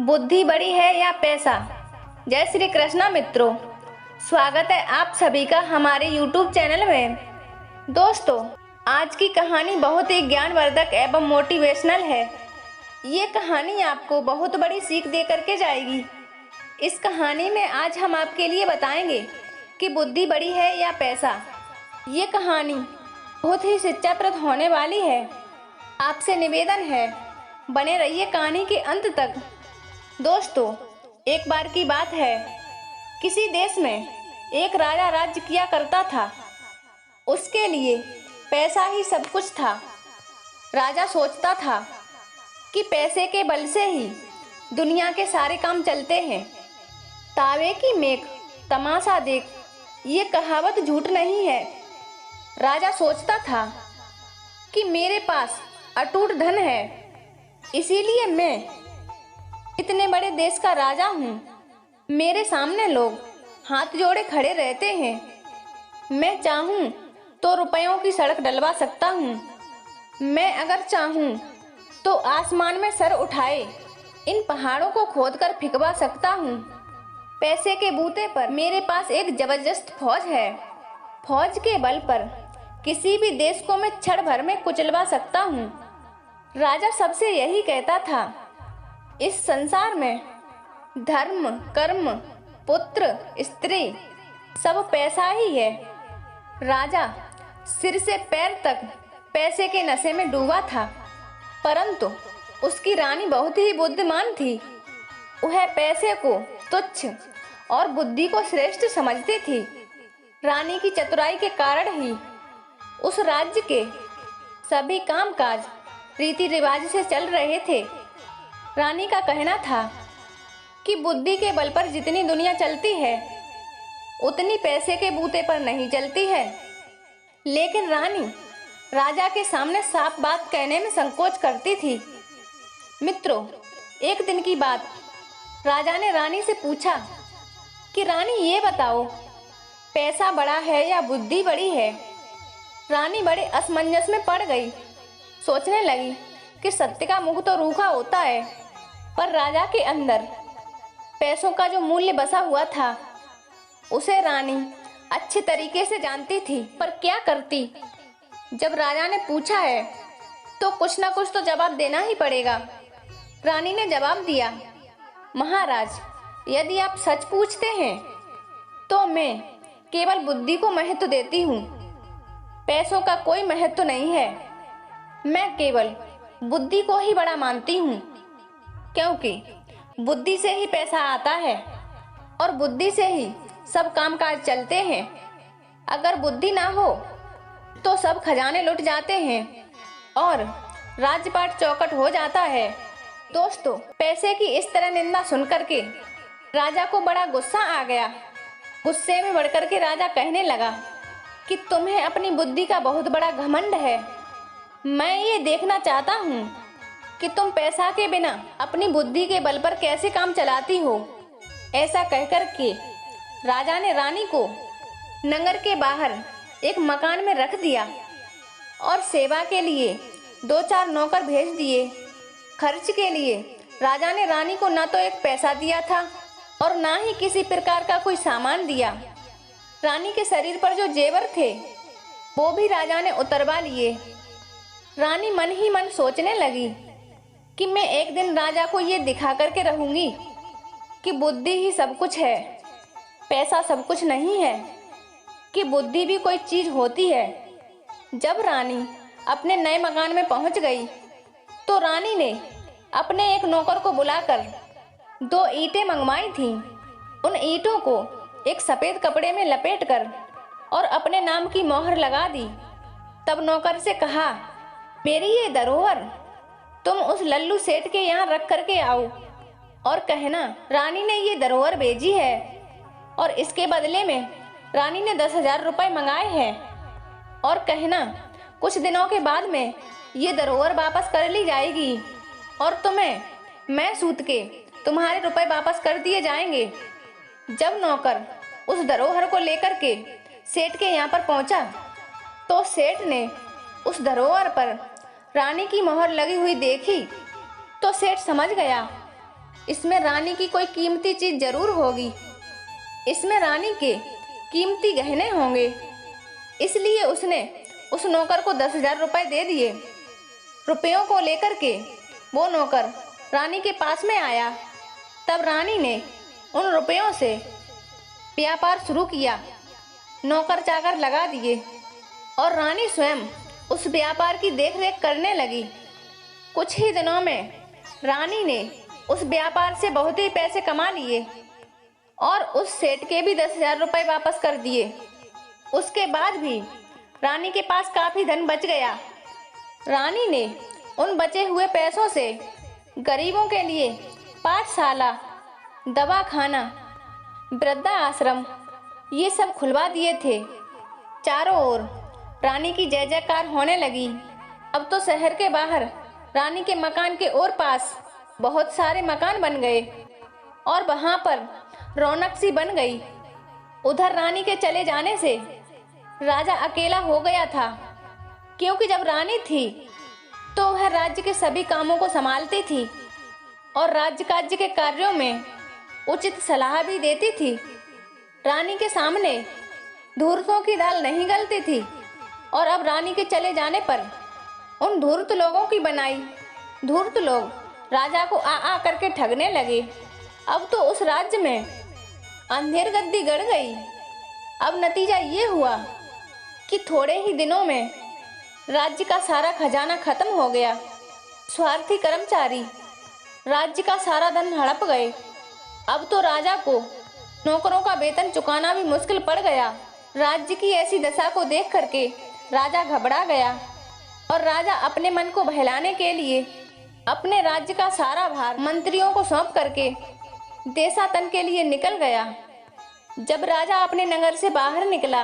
बुद्धि बड़ी है या पैसा। जय श्री कृष्णा मित्रों, स्वागत है आप सभी का हमारे YouTube चैनल में। दोस्तों, आज की कहानी बहुत ही ज्ञानवर्धक एवं मोटिवेशनल है। ये कहानी आपको बहुत बड़ी सीख दे करके जाएगी। इस कहानी में आज हम आपके लिए बताएंगे कि बुद्धि बड़ी है या पैसा। ये कहानी बहुत ही शिक्षाप्रद होने वाली है। आपसे निवेदन है, बने रहिए कहानी के अंत तक। दोस्तों, एक बार की बात है, किसी देश में एक राजा राज्य किया करता था। उसके लिए पैसा ही सब कुछ था। राजा सोचता था कि पैसे के बल से ही दुनिया के सारे काम चलते हैं। तावे की मेख तमाशा देख, ये कहावत झूठ नहीं है। राजा सोचता था कि मेरे पास अटूट धन है, इसीलिए मैं इतने बड़े देश का राजा हूँ। मेरे सामने लोग हाथ जोड़े खड़े रहते हैं। मैं चाहूँ तो रुपयों की सड़क डलवा सकता हूँ। मैं अगर चाहूँ तो आसमान में सर उठाए इन पहाड़ों को खोदकर फिकवा सकता हूँ। पैसे के बूते पर मेरे पास एक जबरदस्त फौज है। फौज के बल पर किसी भी देश को मैं क्षण भर में कुचलवा सकता हूँ। राजा सबसे यही कहता था। इस संसार में धर्म, कर्म, पुत्र, स्त्री सब पैसा ही है। राजा सिर से पैर तक पैसे के नशे में डूबा था, परंतु उसकी रानी बहुत ही बुद्धिमान थी। वह पैसे को तुच्छ और बुद्धि को श्रेष्ठ समझती थी। रानी की चतुराई के कारण ही उस राज्य के सभी कामकाज रीति रिवाज से चल रहे थे। रानी का कहना था कि बुद्धि के बल पर जितनी दुनिया चलती है, उतनी पैसे के बूते पर नहीं चलती है। लेकिन रानी राजा के सामने साफ बात कहने में संकोच करती थी। मित्रों, एक दिन की बात, राजा ने रानी से पूछा कि रानी ये बताओ, पैसा बड़ा है या बुद्धि बड़ी है। रानी बड़े असमंजस में पड़ गई। सोचने लगी कि सत्य का मुख तो रूखा होता है, पर राजा के अंदर पैसों का जो मूल्य बसा हुआ था, उसे रानी अच्छे तरीके से जानती थी। पर क्या करती, जब राजा ने पूछा है तो कुछ ना कुछ तो जवाब देना ही पड़ेगा। रानी ने जवाब दिया, महाराज, यदि आप सच पूछते हैं तो मैं केवल बुद्धि को महत्व देती हूँ। पैसों का कोई महत्व नहीं है। मैं केवल बुद्धि को ही बड़ा मानती हूँ, क्योंकि बुद्धि से ही पैसा आता है और बुद्धि से ही सब कामकाज चलते हैं। अगर बुद्धि ना हो तो सब खजाने लुट जाते हैं और राज्यपाट चौकट हो जाता है। दोस्तों, पैसे की इस तरह निंदा सुनकर के राजा को बड़ा गुस्सा आ गया। गुस्से में बढ़कर के राजा कहने लगा कि तुम्हें अपनी बुद्धि का बहुत बड़ा घमंड है। मैं ये देखना चाहता हूँ कि तुम पैसा के बिना अपनी बुद्धि के बल पर कैसे काम चलाती हो। ऐसा कहकर के राजा ने रानी को नगर के बाहर एक मकान में रख दिया और सेवा के लिए 2-4 नौकर भेज दिए। खर्च के लिए राजा ने रानी को ना तो एक पैसा दिया था और ना ही किसी प्रकार का कोई सामान दिया। रानी के शरीर पर जो जेवर थे, वो भी राजा ने उतरवा लिए। रानी मन ही मन सोचने लगी कि मैं एक दिन राजा को ये दिखा करके रहूंगी कि बुद्धि ही सब कुछ है, पैसा सब कुछ नहीं है, कि बुद्धि भी कोई चीज होती है। जब रानी अपने नए मकान में पहुंच गई तो रानी ने अपने एक नौकर को बुलाकर 2 ईंटें मंगवाई थीं। उन ईंटों को एक सफेद कपड़े में लपेटकर और अपने नाम की मोहर लगा दी। तब नौकर से कहा, मेरी ये धरोहर तुम उस लल्लू सेठ के यहाँ रख करके आओ और कहना रानी ने ये धरोहर भेजी है और इसके बदले में रानी ने 10,000 रुपये मंगाए हैं, और कहना कुछ दिनों के बाद में ये धरोहर वापस कर ली जाएगी और तुम्हें मैं सूत के तुम्हारे रुपए वापस कर दिए जाएंगे। जब नौकर उस धरोहर को लेकर के सेठ के यहाँ पर पहुंचा तो सेठ ने उस धरोहर पर रानी की मोहर लगी हुई देखी तो सेठ समझ गया इसमें रानी की कोई कीमती चीज जरूर होगी। इसमें रानी के कीमती गहने होंगे। इसलिए उसने उस नौकर को 10,000 रुपए दे दिए। रुपयों को लेकर के वो नौकर रानी के पास में आया। तब रानी ने उन रुपयों से व्यापार शुरू किया। नौकर चाकर लगा दिए और रानी स्वयं उस व्यापार की देखरेख करने लगी। कुछ ही दिनों में रानी ने उस व्यापार से बहुत ही पैसे कमा लिए और उस सेठ के भी 10,000 रुपए वापस कर दिए। उसके बाद भी रानी के पास काफी धन बच गया। रानी ने उन बचे हुए पैसों से गरीबों के लिए पाठशाला, दवाखाना, वृद्धा आश्रम ये सब खुलवा दिए थे। चारों ओर रानी की जय जयकार होने लगी। अब तो शहर के बाहर रानी के मकान के और पास बहुत सारे मकान बन गए और वहां पर रौनक सी बन गई। उधर रानी के चले जाने से राजा अकेला हो गया था, क्योंकि जब रानी थी तो वह राज्य के सभी कामों को संभालती थी और राज्य काज के कार्यों में उचित सलाह भी देती थी। रानी के सामने धूर्तों की दाल नहीं गलती थी और अब रानी के चले जाने पर उन धूर्त लोगों की बनाई धूर्त लोग राजा को आ करके ठगने लगे। अब तो उस राज्य में अंधेर गद्दी गड़ गई। अब नतीजा ये हुआ कि थोड़े ही दिनों में राज्य का सारा खजाना खत्म हो गया। स्वार्थी कर्मचारी राज्य का सारा धन हड़प गए। अब तो राजा को नौकरों का वेतन चुकाना भी मुश्किल पड़ गया। राज्य की ऐसी दशा को देख करके राजा घबरा गया और राजा अपने मन को बहलाने के लिए अपने राज्य का सारा भार मंत्रियों को सौंप करके देशाटन के लिए निकल गया। जब राजा अपने नगर से बाहर निकला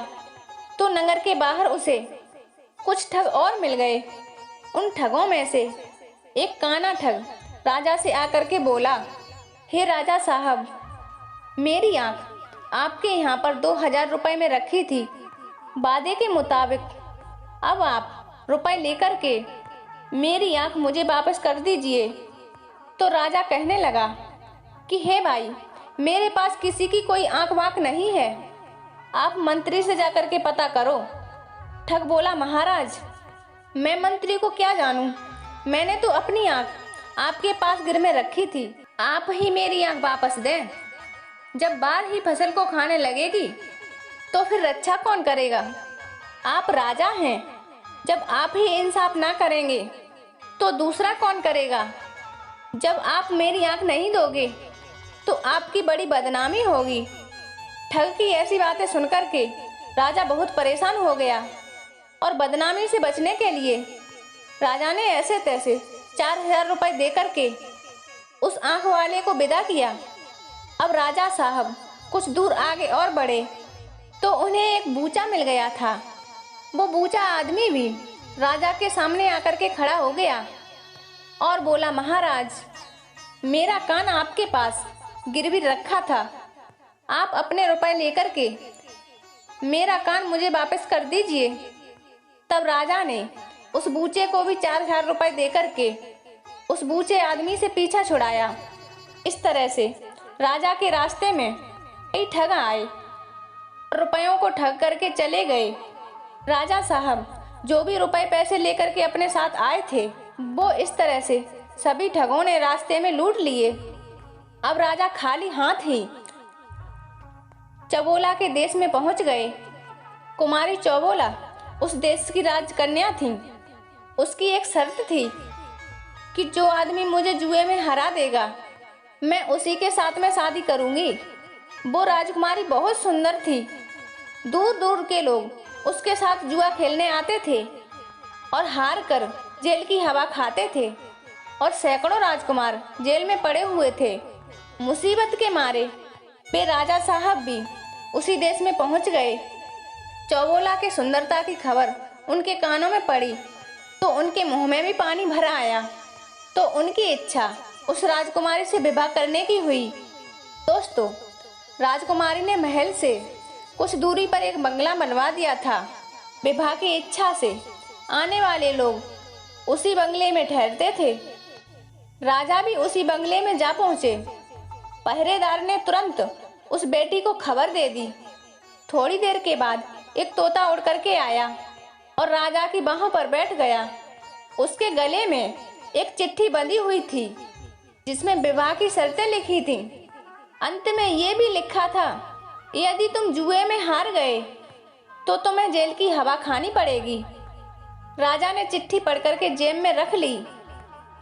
तो नगर के बाहर उसे कुछ ठग और मिल गए। उन ठगों में से एक काना ठग राजा से आकर के बोला, हे राजा साहब, मेरी आंख आपके यहाँ पर 2,000 रुपए में रखी थी। वादे के मुताबिक अब आप रुपए लेकर के मेरी आंख मुझे वापस कर दीजिए। तो राजा कहने लगा कि हे भाई, मेरे पास किसी की कोई आंख वाँख नहीं है, आप मंत्री से जाकर के पता करो। ठग बोला, महाराज, मैं मंत्री को क्या जानूं, मैंने तो अपनी आंख आपके पास गिरमे रखी थी, आप ही मेरी आंख वापस दें। जब बाल ही फसल को खाने लगेगी तो फिर रक्षा कौन करेगा? आप राजा हैं, जब आप ही इंसाफ ना करेंगे तो दूसरा कौन करेगा? जब आप मेरी आंख नहीं दोगे तो आपकी बड़ी बदनामी होगी। ठग की ऐसी बातें सुनकर के राजा बहुत परेशान हो गया और बदनामी से बचने के लिए राजा ने ऐसे तैसे 4,000 रुपए देकर के उस आंख वाले को विदा किया। अब राजा साहब कुछ दूर आगे और बढ़े तो उन्हें एक बूचा मिल गया था। वो बूचा आदमी भी राजा के सामने आकर के खड़ा हो गया और बोला, महाराज, मेरा कान आपके पास गिरवी रखा था, आप अपने रुपए लेकर के मेरा कान मुझे वापस कर दीजिए। तब राजा ने उस बूचे को भी 4,000 रुपए देकर के उस बूचे आदमी से पीछा छुड़ाया। इस तरह से राजा के रास्ते में कई ठग आए, रुपयों को ठग करके चले गए। राजा साहब जो भी रुपए पैसे लेकर के अपने साथ आए थे वो इस तरह से सभी ठगों ने रास्ते में लूट लिए। अब राजा खाली हाथ ही चबोला के देश में पहुंच गए। कुमारी चौबोला उस देश की राजकन्या थी। उसकी एक शर्त थी कि जो आदमी मुझे जुए में हरा देगा मैं उसी के साथ में शादी करूंगी। वो राजकुमारी बहुत सुंदर थी। दूर दूर के लोग उसके साथ जुआ खेलने आते थे और हार कर जेल की हवा खाते थे और सैकड़ों राजकुमार जेल में पड़े हुए थे। मुसीबत के मारे वे राजा साहब भी उसी देश में पहुंच गए। चौबोला की सुंदरता की खबर उनके कानों में पड़ी तो उनके मुंह में भी पानी भर आया। तो उनकी इच्छा उस राजकुमारी से विवाह करने की हुई। दोस्तों, राजकुमारी ने महल से कुछ दूरी पर एक बंगला बनवा दिया था। विवाह की इच्छा से आने वाले लोग उसी बंगले में ठहरते थे। राजा भी उसी बंगले में जा पहुंचे। पहरेदार ने तुरंत उस बेटी को खबर दे दी। थोड़ी देर के बाद एक तोता उड़ करके आया और राजा की बाहों पर बैठ गया। उसके गले में एक चिट्ठी बंधी हुई थी जिसमें विवाह की शर्तें लिखी थीं। अंत में ये भी लिखा था, यदि तुम जुए में हार गए तो तुम्हें जेल की हवा खानी पड़ेगी। राजा ने चिट्ठी पढ़ करके जेब में रख ली।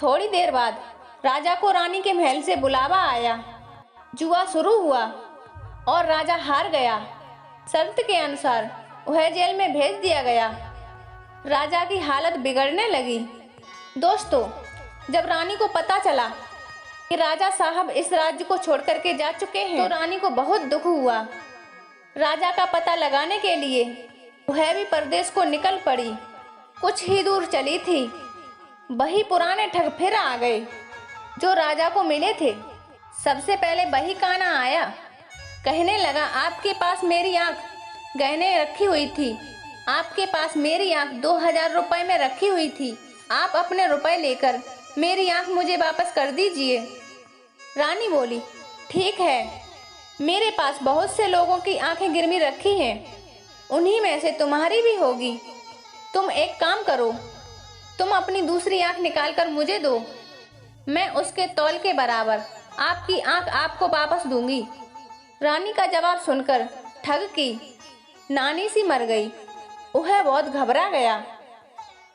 थोड़ी देर बाद राजा को रानी के महल से बुलावा आया। जुआ शुरू हुआ और राजा हार गया। शर्त के अनुसार वह जेल में भेज दिया गया। राजा की हालत बिगड़ने लगी। दोस्तों, जब रानी को पता चला कि राजा साहब इस राज्य को छोड़ करके जा चुके हैं तो रानी को बहुत दुख हुआ। राजा का पता लगाने के लिए वह भी परदेश को निकल पड़ी। कुछ ही दूर चली थी, वही पुराने ठग फिर आ गए जो राजा को मिले थे। सबसे पहले वही काना आया, कहने लगा, आपके पास मेरी आंख गहने रखी हुई थी, आपके पास मेरी आंख 2000 रुपए में रखी हुई थी, आप अपने रुपए लेकर मेरी आंख मुझे वापस कर दीजिए। रानी बोली, ठीक है, मेरे पास बहुत से लोगों की आंखें गिरवी रखी हैं, उन्हीं में से तुम्हारी भी होगी। तुम एक काम करो, तुम अपनी दूसरी आंख निकाल कर मुझे दो, मैं उसके तौल के बराबर आपकी आंख आपको वापस दूंगी। रानी का जवाब सुनकर ठग की नानी सी मर गई। वह बहुत घबरा गया।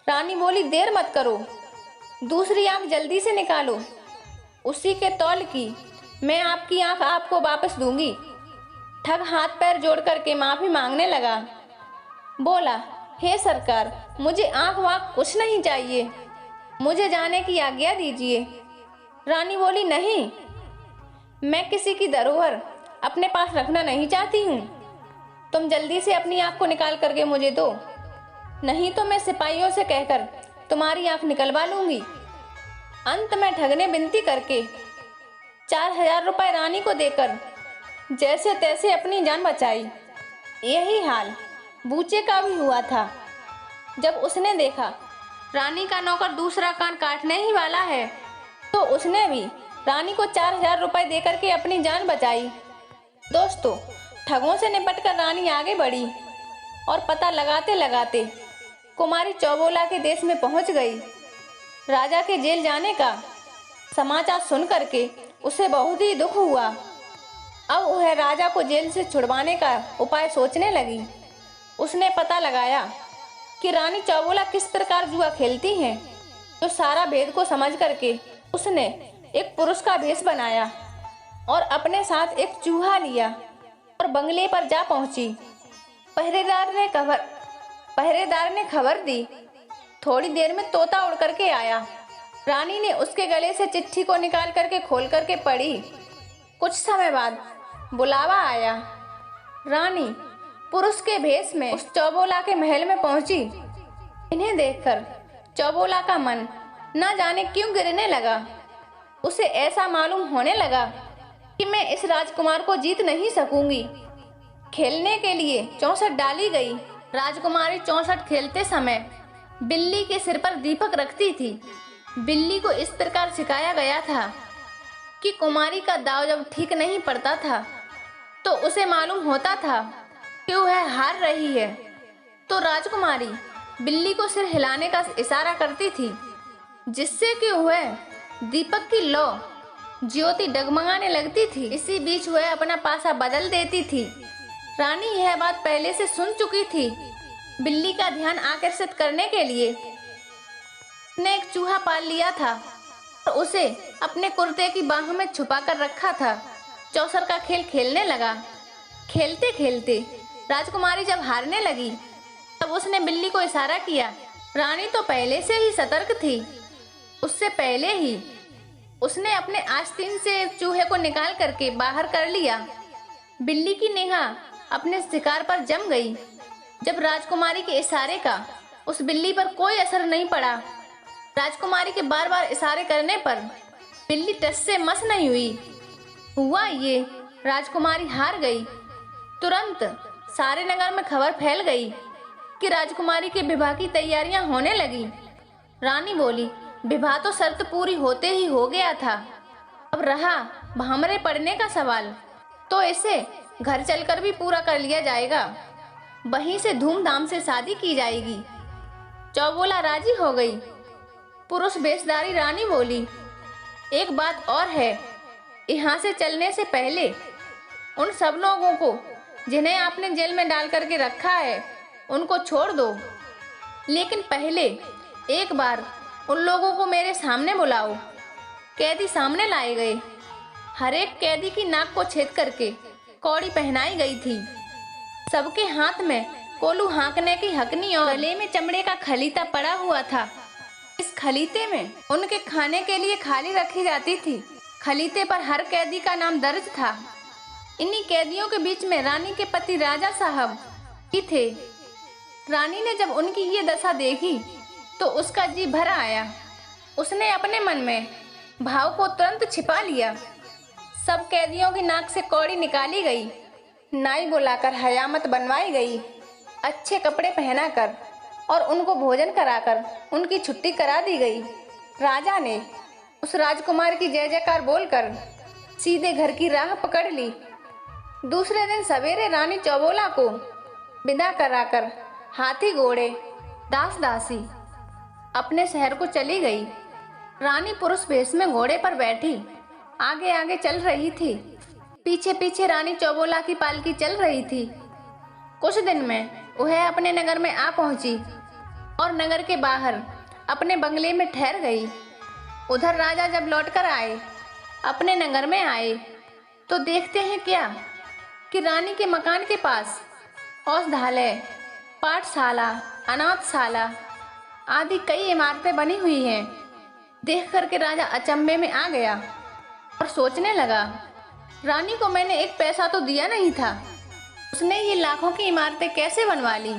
रानी बोली, देर मत करो, दूसरी आंख जल्दी से निकालो, उसी के तौल की मैं आपकी आंख आपको वापस दूंगी। ठग हाथ पैर जोड़ करके माफी मांगने लगा। बोला, हे सरकार, मुझे आंख वाँख कुछ नहीं चाहिए, मुझे जाने की आज्ञा दीजिए। रानी बोली, नहीं, मैं किसी की धरोहर अपने पास रखना नहीं चाहती हूँ, तुम जल्दी से अपनी आंख को निकाल करके मुझे दो, नहीं तो मैं सिपाहियों से कहकर तुम्हारी आंख निकलवा लूंगी। अंत में ठग ने विनती करके 4000 रुपए रानी को देकर जैसे तैसे अपनी जान बचाई। यही हाल बूचे का भी हुआ था। जब उसने देखा रानी का नौकर दूसरा कान काटने ही वाला है तो उसने भी रानी को 4000 रुपए देकर के अपनी जान बचाई। दोस्तों, ठगों से निपटकर रानी आगे बढ़ी और पता लगाते लगाते कुमारी चौबोला के देश में पहुंच गई। राजा के जेल जाने का समाचार सुन करके उसे बहुत ही दुख हुआ। अब वह राजा को जेल से छुड़वाने का उपाय सोचने लगी। उसने पता लगाया कि रानी चौबोला किस प्रकार जुआ खेलती हैं। तो सारा भेद को समझ करके उसने एक पुरुष का भेष बनाया और अपने साथ एक चूहा लिया और बंगले पर जा पहुंची। पहरेदार ने खबर दी। थोड़ी देर में तोता उड़ करके आया। रानी ने उसके गले से चिट्ठी को निकाल करके खोल करके पढ़ी। कुछ समय बाद बुलावा आया। रानी पुरुष के भेष में उस चौबोला के महल में पहुंची। इन्हें देखकर चौबोला का मन न जाने क्यों गिरने लगा। उसे ऐसा मालूम होने लगा कि मैं इस राजकुमार को जीत नहीं सकूंगी। खेलने के लिए 64 डाली गई। राजकुमारी 64 खेलते समय बिल्ली के सिर पर दीपक रखती थी। बिल्ली को इस प्रकार सिखाया गया था कि कुमारी का दाव जब ठीक नहीं पड़ता था तो उसे मालूम होता था कि वह हार रही है, तो राजकुमारी बिल्ली को सिर हिलाने का इशारा करती थी, जिससे कि वह दीपक की लौ ज्योति डगमगाने लगती थी। इसी बीच वह अपना पासा बदल देती थी। रानी यह बात पहले से सुन चुकी थी। बिल्ली का ध्यान आकर्षित करने के लिए उसने एक चूहा पाल लिया था और उसे अपने कुर्ते की बाहों में छुपा कर रखा था। चौसर का खेल खेलने लगा। खेलते खेलते राजकुमारी जब हारने लगी तब उसने बिल्ली को इशारा किया। रानी तो पहले से ही सतर्क थी। उससे पहले ही उसने अपने आस्तीन से चूहे को निकाल करके बाहर कर लिया। बिल्ली की निगाह अपने शिकार पर जम गई। जब राजकुमारी के इशारे का उस बिल्ली पर कोई असर नहीं पड़ा, राजकुमारी के बार बार इशारे करने पर बिल्ली टस से मस नहीं हुई। हुआ ये, राजकुमारी हार गई। तुरंत सारे नगर में खबर फैल गई कि राजकुमारी के विवाह की तैयारियां होने लगी। रानी बोली, विवाह तो शर्त पूरी होते ही हो गया था, अब रहा भामरे पड़ने का सवाल तो इसे घर चलकर भी पूरा कर लिया जाएगा। वहीं से धूमधाम से शादी की जाएगी। चौबोला राजी हो गई। पुरुष वेशधारी रानी बोली, एक बात और है, यहाँ से चलने से पहले उन सब लोगों को जिन्हें आपने जेल में डाल करके रखा है उनको छोड़ दो, लेकिन पहले एक बार उन लोगों को मेरे सामने बुलाओ। कैदी सामने लाए गए। हर एक कैदी की नाक को छेद करके कौड़ी पहनाई गई थी। सबके हाथ में कोलू हाँकने की हकनी और गले में चमड़े का खलीता पड़ा हुआ था। इस खलीते में उनके खाने के लिए थाली रखी जाती थी। खलीते पर हर कैदी का नाम दर्ज था। इन्हीं कैदियों के बीच में रानी के पति राजा साहब ही थे। रानी ने जब उनकी ये दशा देखी तो उसका जी भर आया। उसने अपने मन में भाव को तुरंत छिपा लिया। सब कैदियों की नाक से कौड़ी निकाली गई। नाई बुलाकर हयामत बनवाई गई। अच्छे कपड़े पहनाकर और उनको भोजन कराकर उनकी छुट्टी करा दी गई। राजा ने उस राजकुमार की जय जयकार बोलकर सीधे घर की राह पकड़ ली। दूसरे दिन सवेरे रानी चौबोला को विदा कराकर हाथी घोड़े दास दासी अपने शहर को चली गई। रानी पुरुष वेश में घोड़े पर बैठी आगे आगे चल रही थी। पीछे पीछे रानी चौबोला की पालकी चल रही थी। कुछ दिन में वह अपने नगर में आ पहुंची और नगर के बाहर अपने बंगले में ठहर गई। उधर राजा जब लौटकर आए, अपने नगर में आए, तो देखते हैं क्या कि रानी के मकान के पास औषधालय, पाठशाला, अनाथशाला आदि कई इमारतें बनी हुई हैं। देख करके राजा अचंभे में आ गया और सोचने लगा, रानी को मैंने एक पैसा तो दिया नहीं था, उसने ये लाखों की इमारतें कैसे बनवा ली।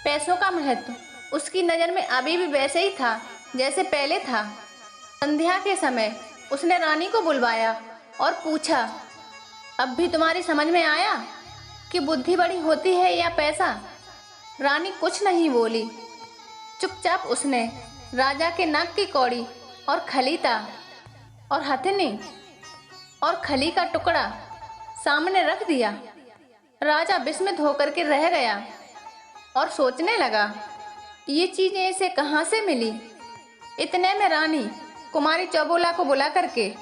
पैसों का महत्व उसकी नज़र में अभी भी वैसे ही था जैसे पहले था। संध्या के समय उसने रानी को बुलवाया और पूछा, अब भी तुम्हारी समझ में आया कि बुद्धि बड़ी होती है या पैसा। रानी कुछ नहीं बोली। चुपचाप उसने राजा के नाक की कौड़ी और खलीता और हथनी और खली का टुकड़ा सामने रख दिया। राजा विस्मित होकर के रह गया और सोचने लगा, ये चीजें इसे कहाँ से मिली। इतने में रानी कुमारी चौबोला को बुला करके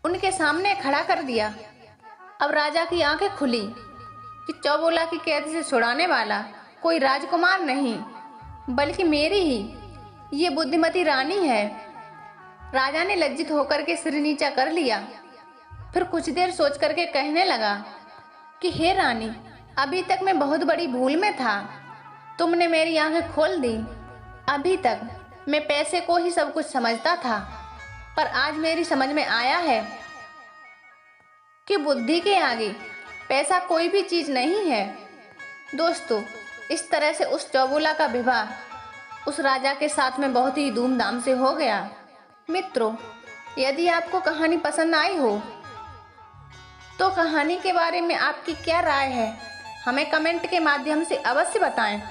उनके सामने खड़ा कर दिया। अब राजा की आंखें खुली कि चौबोला की कैद से छुड़ाने वाला कोई राजकुमार नहीं बल्कि मेरी ही ये बुद्धिमती रानी है। राजा ने लज्जित होकर के सिर नीचा कर लिया। फिर कुछ देर सोच करके कहने लगा कि हे रानी, अभी तक मैं बहुत बड़ी भूल में था। तुमने मेरी आंखें खोल दी। अभी तक मैं पैसे को ही सब कुछ समझता था, पर आज मेरी समझ में आया है कि बुद्धि के आगे पैसा कोई भी चीज नहीं है। दोस्तों, इस तरह से उस चौबोला का विवाह उस राजा के साथ में बहुत ही धूमधाम से हो गया। मित्रों, यदि आपको कहानी पसंद आई हो तो कहानी के बारे में आपकी क्या राय है, हमें कमेंट के माध्यम से अवश्य बताएं।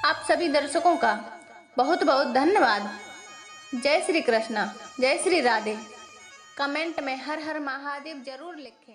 आप सभी दर्शकों का बहुत बहुत धन्यवाद। जय श्री कृष्णा, जय श्री राधे। कमेंट में हर हर महादेव जरूर लिखें।